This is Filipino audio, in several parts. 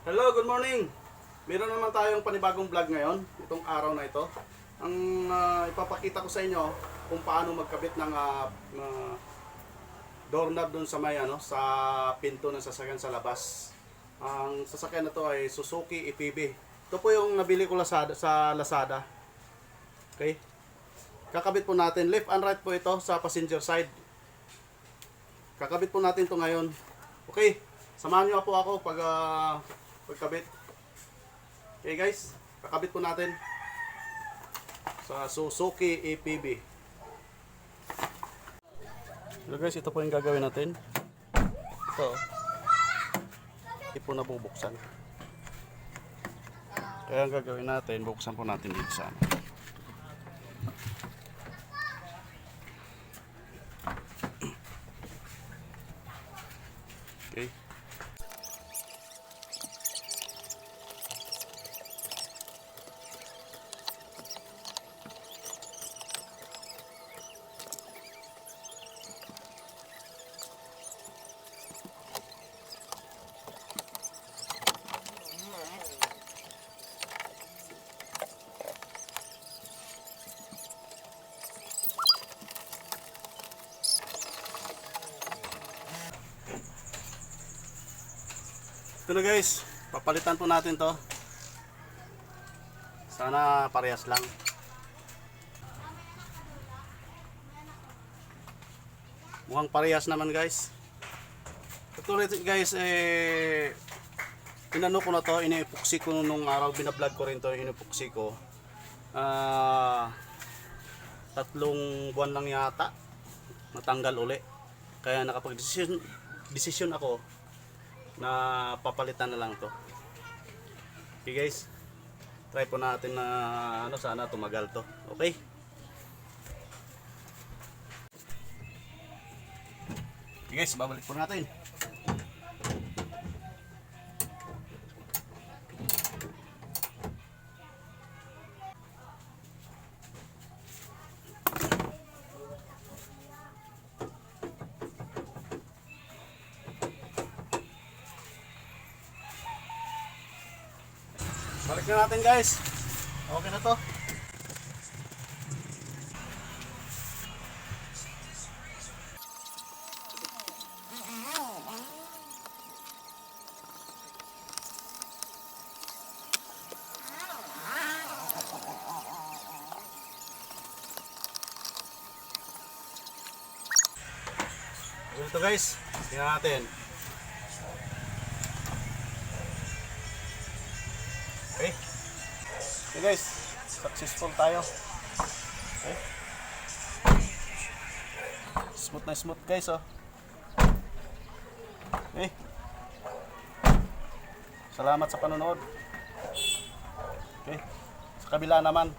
Hello, good morning! Meron naman tayong panibagong vlog ngayon, itong araw na ito. Ang ipapakita ko sa inyo kung paano magkabit ng doorknob dun sa may sa pinto ng sasakyan sa labas. Ang sasakyan na to ay Suzuki EPB. Ito po yung nabili ko sa Lazada. Okay? Kakabit po natin, left and right po ito sa passenger side. Kakabit po natin to ngayon. Okay, samahan nyo po ako pagkabit. Okay guys, kakabit po natin sa Suzuki EPB. So guys, ito po yung gagawin natin. Ito, hindi po nabubuksan. Kaya ang gagawin natin, buksan po natin dito sa okay. Ito na guys, papalitan po natin to. Sana parehas lang. Mukhang parehas naman guys. Ito guys, inano ko na to, inipuksi ko nung araw, binablog ko rin to, inipuksi ko. 3 buwan lang yata natanggal uli. Kaya nakapag-desisyon ako na papalitan na lang to. Okay guys, try po natin na sana tumagal to. Okay, okay guys, babalik po natin. Balik na natin guys. Okay na to. Ito guys, tingnan natin. Okay. Okay guys, successful tayo. Okay. Smooth na smooth guys, oh. Okay. Salamat sa panonood. Okay. Sa kabila naman,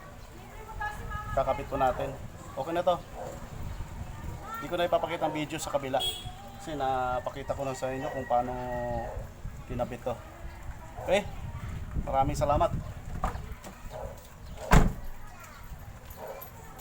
kakabit po natin. Okay na to. Hindi ko na ipapakita ang video sa kabila kasi napakita ko lang sa inyo kung paano kinabit to. Okay? Maraming salamat.